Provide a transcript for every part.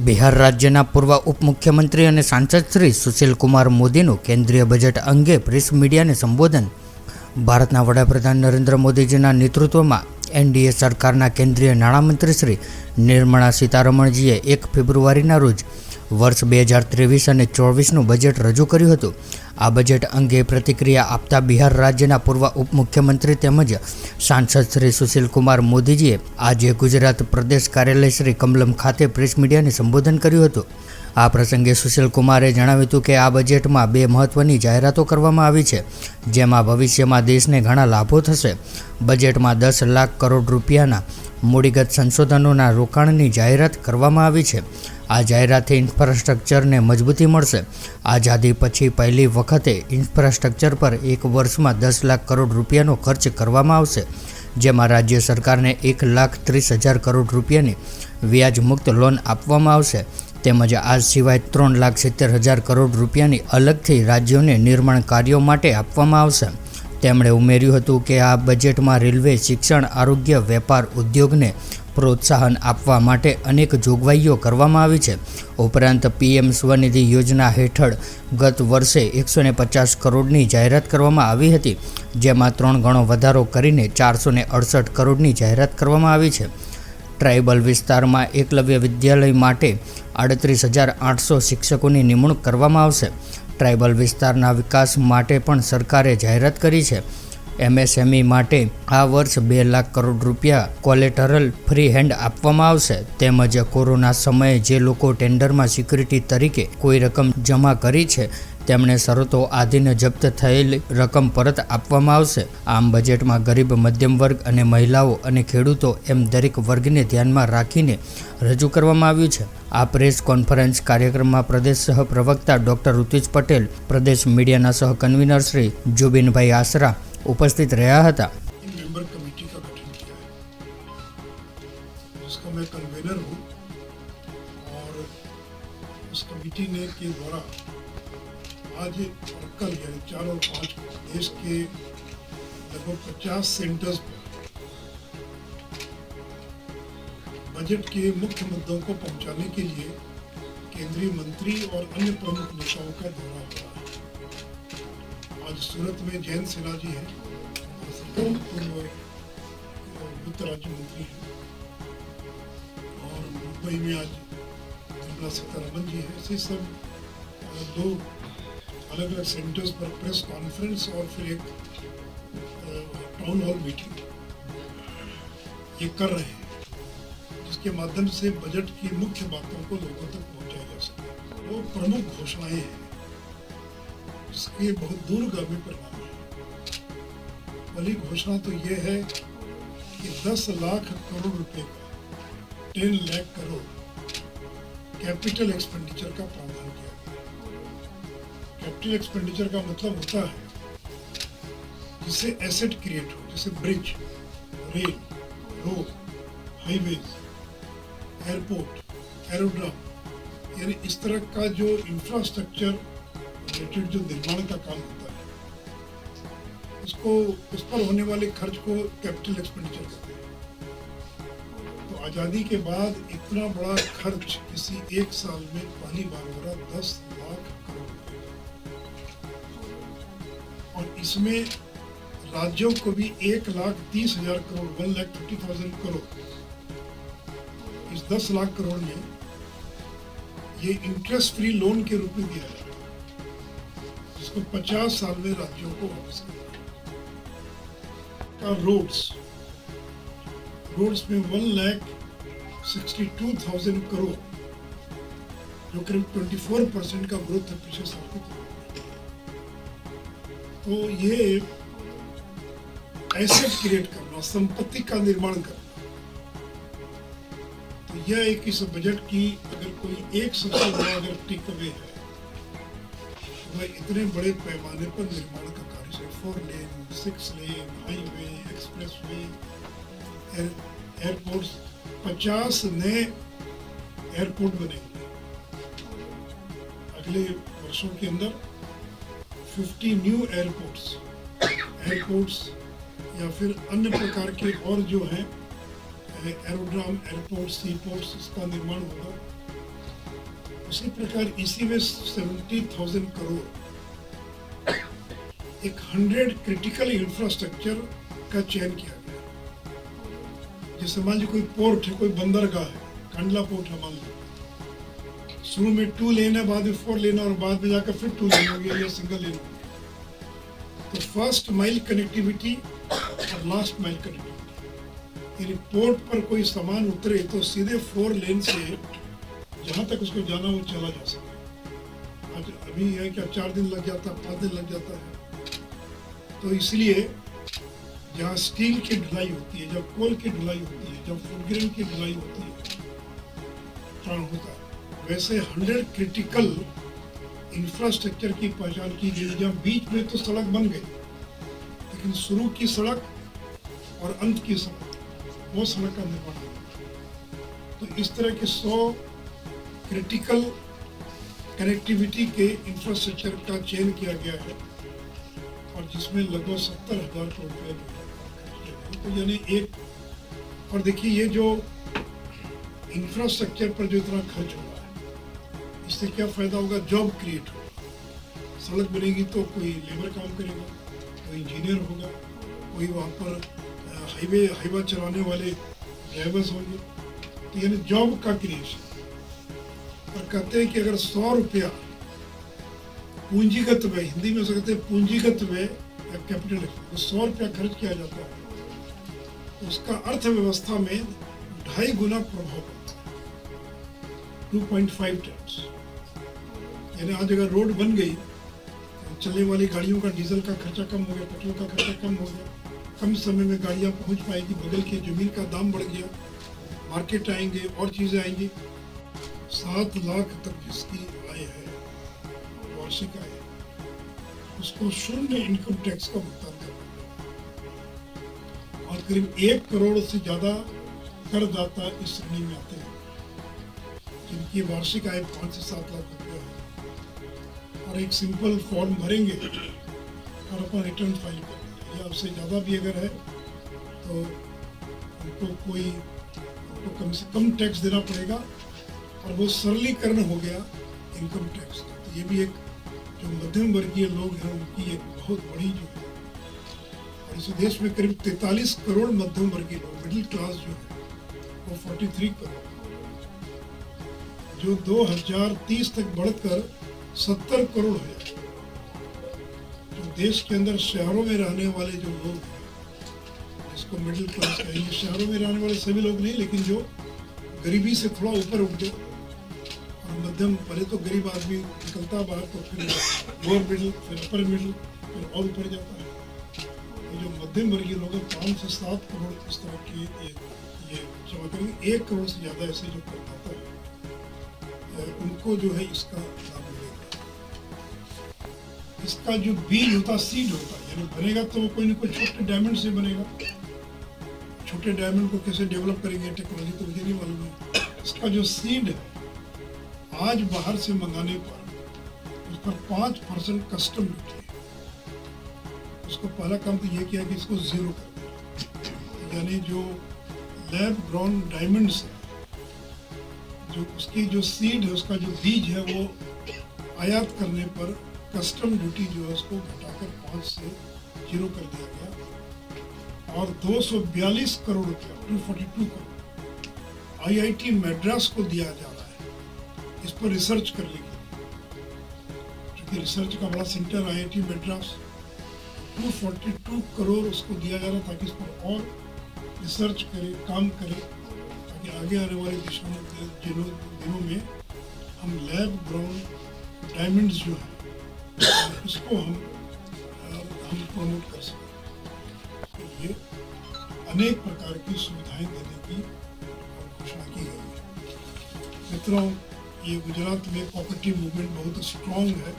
બિહાર રાજ્યના પૂર્વ ઉપમુખ્યમંત્રી અને સાંસદ શ્રી સુશીલ કુમાર મોદીનું કેન્દ્રીય બજેટ અંગે પ્રેસ મીડિયાને સંબોધન. ભારતના વડાપ્રધાન નરેન્દ્ર મોદીજીના નેતૃત્વમાં એનડીએ સરકારના કેન્દ્રીય નાણામંત્રી શ્રી નિર્મલા સીતારમણજીએ 1 ફેબ્રુઆરીના રોજ વર્ષ 2023 અને 24નું બજેટ રજૂ કર્યું હતું. આ બજેટ અંગે પ્રતિક્રિયા આપતા બિહાર રાજ્યના પૂર્વ ઉપમુખ્યમંત્રી તેમજ સાંસદ શ્રી સુશીલ કુમાર મોદીજીએ આજે ગુજરાત પ્રદેશ કાર્યાલય શ્રી કમલમ ખાતે પ્રેસ મીડિયાને સંબોધન કર્યું હતું. આ પ્રસંગે સુશીલ કુમારે જણાવ્યું હતું કે આ બજેટમાં 2 મહત્વની જાહેરાતો કરવામાં આવી છે, જેમાં ભવિષ્યમાં દેશને ઘણા લાભો થશે. બજેટમાં 10 લાખ કરોડ રૂપિયાના મૂડીગત સંશોધનોના રોકાણની જાહેરાત કરવામાં આવી છે. આ જાહેરાતથી ઇન્ફ્રાસ્ટ્રક્ચરને મજબૂતી મળશે. આઝાદી પછી પહેલી વખતે ઇન્ફ્રાસ્ટ્રક્ચર પર એક વર્ષમાં 10 લાખ કરોડ રૂપિયાનો ખર્ચ કરવામાં આવશે, જેમાં રાજ્ય સરકારને 1,30,000 કરોડ રૂપિયાની વ્યાજ મુક્ત લોન આપવામાં આવશે. તેમજ આ સિવાય 3,70,000 કરોડ રૂપિયાની અલગથી રાજ્યોને નિર્માણ કાર્યો માટે આપવામાં આવશે. તેમણે ઉમેર્યું હતું કે આ બજેટમાં રેલવે, શિક્ષણ, આરોગ્ય, વેપાર, ઉદ્યોગને પ્રોત્સાહન આપવા માટે અનેક જોગવાઈઓ કરવામાં આવી છે. ઉપરાંત પીએમ સ્વનિધિ યોજના હેઠળ ગત વર્ષે 150 કરોડની જાહેરાત કરવામાં આવી હતી, જેમાં 3 ગણો વધારો કરીને 468 કરોડની જાહેરાત કરવામાં આવી છે. ટ્રાઇબલ વિસ્તારમાં એકલવ્ય વિદ્યાલય માટે 38,800 શિક્ષકોની નિમણૂક કરવામાં આવશે. ટ્રાઇબલ વિસ્તારના વિકાસ માટે પણ સરકારે જાહેરાત કરી છે. એમએસએમઈ માટે આ વર્ષ 2 લાખ કરોડ રૂપિયા કોલેટરલ ફ્રી હેન્ડ આપવામાં આવશે. તેમજ કોરોના સમયે જે લોકો ટેન્ડરમાં સિક્યુરિટી તરીકે કોઈ રકમ જમા કરી છે તેમણે શરતો આધીન જપ્ત થયેલી રકમ પરત આપવામાં આવશે. આમ બજેટમાં ગરીબ, મધ્યમ વર્ગ અને મહિલાઓ અને ખેડૂતો એમ દરેક વર્ગને ધ્યાનમાં રાખીને રજૂ કરવામાં આવ્યું છે. આ પ્રેસ કોન્ફરન્સ કાર્યક્રમમાં પ્રદેશ સહ પ્રવક્તા ડૉક્ટર ઋત્વિજ પટેલ, પ્રદેશ મીડિયાના સહ કન્વીનર શ્રી જુબિનભાઈ આસરા उपस्थित रहा था. मेंबर कमेटी का गठन किया है, जिसका मैं कन्वीनर हूँ, और उस कमेटी ने के द्वारा आज और कल यानी 4 और 5 देश के लगभग 50 सेंटर्स पर बजट के मुख्य मुद्दों को पहुंचाने के लिए केंद्रीय मंत्री और अन्य प्रमुख नेताओं का दौरा हो रहा है. आज सूरत में जयंत सिन्हा जी हैं, पूर्व वित्त राज्य मंत्री हैं, और मुंबई में आज निर्मला सीतारमण जी हैं. ऐसे सब 2 अलग अलग सेंटर्स पर प्रेस कॉन्फ्रेंस और फिर एक टाउन हॉल मीटिंग ये कर रहे हैं, जिसके माध्यम से बजट की मुख्य बातों को लोगों तक पहुंचाया जा सके. वो प्रमुख घोषणाएं हैं जिसके बहुत दूरगामी परिणाम है. पहली घोषणा तो ये है कि 10 लाख करोड़ रुपए का 10 लाख करोड़ कैपिटल एक्सपेंडिचर का प्रावधान किया गया. कैपिटल एक्सपेंडिचर का मतलब होता है जिससे एसेट क्रिएट हो, जैसे bridge, rail, road, highways, airport, aerodrome, यानी इस तरह का जो इंफ्रास्ट्रक्चर रिलेटेड जो निर्माण का काम होता है, उसको उस पर होने वाले खर्च को कैपिटल एक्सपेंडिचर कहते हैं. तो आज़ादी के बाद इतना बड़ा खर्च किसी एक साल में पहली बार हो रहा 10 लाख करोड़ रुपए, और इसमें राज्यों को भी 1,30,000 करोड़ 1,30,000 करोड़ इस 10 लाख करोड़ में ये इंटरेस्ट फ्री लोन के रूप में दिया जाए, जिसको 50 साल में राज्यों को वापस करना है. रोड्स में 1,62,000 करोड़, जो करीब 24% का ग्रोथ है पिछले साल के तुलना में. तो ये एसेट क्रिएट करना, संपत्ति का निर्माण करना, तो यह एक इस बजट की अगर कोई एक सबसे बड़ा अगर टेक अवे है, वह इतने बड़े पैमाने पर निर्माण का कार्य है. 4 लेन, 6 लेन, हाईवे, एक्सप्रेस वे, एयरपोर्ट्स, 50 नए एयरपोर्ट बनेंगे अगले वर्षों के अंदर. 50 न्यू एयरपोर्ट्स या फिर अन्य प्रकार के और जो हैं एरोड्रम, एयरपोर्ट, सी पोर्ट्स, इसका निर्माण होगा. उसी प्रकार इसी में 70,000 करोड़ एक 100 क्रिटिकल इंफ्रास्ट्रक्चर का चयन किया गया। जैसे मान लीजिए कोई पोर्ट है, कोई बंदरगाह है, कंडला पोर्ट है मान लो, शुरू में 2 लेन है, बाद में 4 लेन और बाद में जाकर फिर 2 लेन हो गया या सिंगल लेन हो गया। तो फर्स्ट माइल कनेक्टिविटी और लास्ट माइल कनेक्टिविटी, यानी पोर्ट पर कोई सामान उतरे तो सीधे 4 लेन से जहाँ तक उसको जाना वो चला जा सके। आज अभी है क्या 4 दिन लग जाता है, 5 दिन लग जाता है। तो इसलिए जहाँ स्टील की ढुलाई होती है, जब कोल की ढुलाई होती है, जब फूड ग्रेन की ढुलाई होती है, प्राण होता है, वैसे 100 क्रिटिकल इंफ्रास्ट्रक्चर की पहचान की गई। जहाँ बीच में तो सड़क बन गई, लेकिन शुरू की सड़क और अंत की सड़क, वो सड़क का निर्माण हुआ। तो इस तरह के 100 क्रिटिकल कनेक्टिविटी के इंफ्रास्ट्रक्चर का चयन किया गया है और जिसमें लगभग 70,000 करोड़ रुपये खर्च किए गए। तो यानी एक, और देखिए ये जो इंफ्रास्ट्रक्चर पर जो इतना खर्च हो रहा है, इससे क्या फायदा होगा? जॉब क्रिएट होगा। सड़क बनेगी तो कोई लेबर काम करेगा, कोई इंजीनियर होगा, कोई वहाँ पर हाईवे चलाने वाले ड्राइवर्स होंगे। तो यानी जॉब का क्रिएशन। और कहते हैं कि अगर 100 रुपया पूंजीगत व्यय, हिंदी में कहते हैं पूंजीगत व्यय या कैपिटल, तो 100 रुपया खर्च किया जाता है तो उसका अर्थव्यवस्था में 2.5 गुना प्रभाव पड़ता है, 2.5 टाइम्स। यानी आज अगर रोड बन गई, चलने वाली गाड़ियों का डीजल का खर्चा कम हो गया, पेट्रोल का खर्चा कम हो गया, कम समय में गाड़ियाँ पहुँच पाएगी, बगल की जमीन का दाम बढ़ गया, मार्केट आएंगे और चीज़ें आएंगी। 7 लाख तक जिसकी आय है, वार्षिक आय, उसको शून्य इनकम टैक्स का भुगतान करना है। और करीब 1 करोड़ से ज्यादा करदाता इस श्रेणी में आते हैं, जिनकी वार्षिक आय 5 से 7 लाख रुपया है, और एक सिंपल फॉर्म भरेंगे और अपना रिटर्न फाइल करेंगे, या उससे ज्यादा भी अगर है तो उनको कम से कम टैक्स देना पड़ेगा, और वो सरलीकरण हो गया इनकम टैक्स। तो ये भी एक जो मध्यम वर्गीय लोग हैं उनकी एक बहुत बड़ी जो है, और इस देश में करीब 43 करोड़ मध्यम वर्गीय लोग, मिडिल क्लास जो है वो 43 करोड़, जो 2030 तक बढ़कर 70 करोड़ हो जाए। जो देश के अंदर शहरों में रहने वाले जो लोग हैं, जिसको मिडिल क्लास कहेंगे, शहरों में रहने वाले सभी लोग नहीं, लेकिन जो गरीबी से थोड़ा ऊपर उठ गए, मध्यम, पहले तो गरीब आदमी निकलता बाहर, तो फिर लोअर मिडिल, फिर अपर मिडिल, फिर और ऊपर जाता है। तो जो मध्यम वर्गीय लोग हैं, 5 से 7 करोड़ इस तरह की ये क्षमा करेंगे, 1 करोड़ से ज़्यादा ऐसे जो करदाता है, उनको जो है इसका लाभ मिलेगा। इसका जो बीज होता, सीड होता है, यानी बनेगा तो कोई ना कोई छोटे डायमंड से बनेगा। छोटे डायमंड को कैसे डेवलप करेंगे, टेक्नोलॉजी तो मुझे नहीं मालूम है। इसका जो सीड है, आज बाहर से मंगाने पर उस पर 5% कस्टम ड्यूटी है। उसको पहला काम तो ये किया कि इसको 0 कर दिया, यानी जो लैब ग्राउंड डायमंड्स है, जो उसकी जो सीड है, उसका जो बीज है, वो आयात करने पर कस्टम ड्यूटी जो है उसको घटाकर 5 से 0 कर दिया गया। और 242 करोड़ रुपया, 242 करोड़ IIT मद्रास को दिया जा रहा है इस पर रिसर्च करने के लिए, क्योंकि रिसर्च का बड़ा सेंटर IIT मद्रास, 242 करोड़ उसको दिया जा रहा, ताकि इस पर और रिसर्च करे, काम करे, ताकि आगे आने वाले दिनों में हम लैब ग्राउंड डायमंड्स जो है उसको हम प्रमोट कर सकें। तो ये अनेक प्रकार की सुविधाएं देने की घोषणा की गई है। मित्रों, ये गुजरात में कोऑपरेटिव मूवमेंट बहुत स्ट्रॉन्ग है,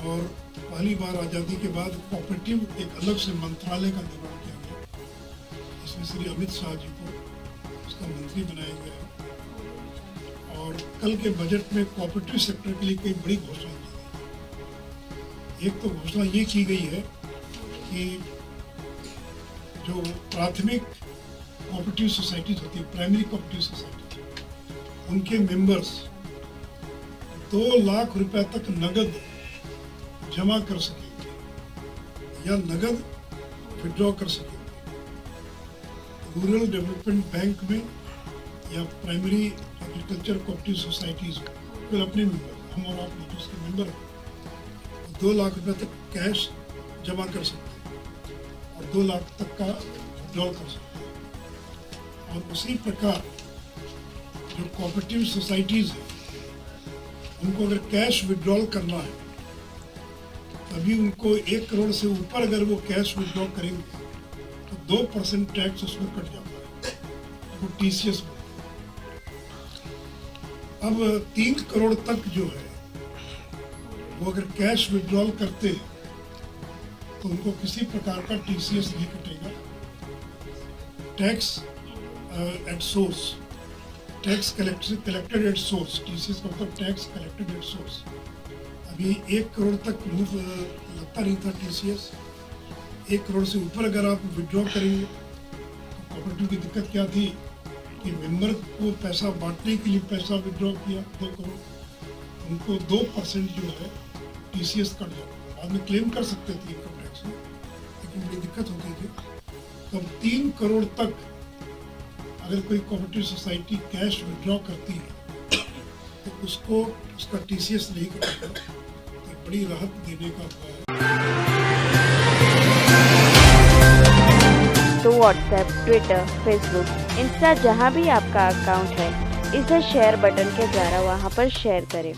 और पहली बार आज़ादी के बाद कोऑपरेटिव एक अलग से मंत्रालय का निर्माण किया गया, इसमें श्री अमित शाह जी को उसका मंत्री बनाया गया है। और कल के बजट में कोऑपरेटिव सेक्टर के लिए कई बड़ी घोषणाएं की गई। एक तो घोषणा ये की गई है कि जो प्राथमिक कोऑपरेटिव सोसाइटीज होती है, प्राइमरी कोऑपरेटिव सोसाइटी, उनके मेंबर्स 2 लाख रुपए तक नगद जमा कर सकेंगे या नगद विड्रॉ कर सकेंगे। रूरल डेवलपमेंट बैंक में या प्राइमरी एग्रीकल्चर कोऑपरेटिव सोसाइटीज फिर अपने मेंबर, हम और आप उसके मेंबर हैं, 2 लाख रुपए तक कैश जमा कर सकते हैं और 2 लाख तक का विड्रॉ कर सकते हैं। और उसी प्रकार जो कोऑपरेटिव सोसाइटीज हैं उनको अगर कैश विड्रॉल करना है तभी उनको 1 करोड़ से ऊपर अगर वो कैश विड्रॉ करेंगे तो 2% टैक्स उसमें कट जाता है, वो TCS में। अब 3 करोड़ तक जो है वो अगर कैश विड्रॉल करते हैं तो उनको किसी प्रकार का TCS नहीं कटेगा। Tax at source, tax collected at source, TCS का मतलब टैक्स कलेक्टेड एट सोर्स। अभी 1 करोड़ तक मुफ्त लगता नहीं था TCS। 1 करोड़ से ऊपर अगर आप विड्रॉ करेंगे तो कोऑपरेटिव की दिक्कत क्या थी कि मेंबर को पैसा बांटने के लिए पैसा विड्रॉ किया 2 करोड़, उनको 2% जो है TCS कट जाता। बाद में क्लेम कर सकते थे इनकम टैक्स में, लेकिन बड़ी दिक्कत होती थी। तब 3 करोड़ तक अगर कोई कोऑपरेटिव सोसाइटी कैश विड्रॉ करती है तो उसको उसका TCS नहीं कटेगा, तो बड़ी राहत देने का उपाय है। तो व्हाट्सएप, ट्विटर, फेसबुक, इंस्टा जहाँ भी आपका अकाउंट है, इसे शेयर बटन के द्वारा वहाँ पर शेयर करें।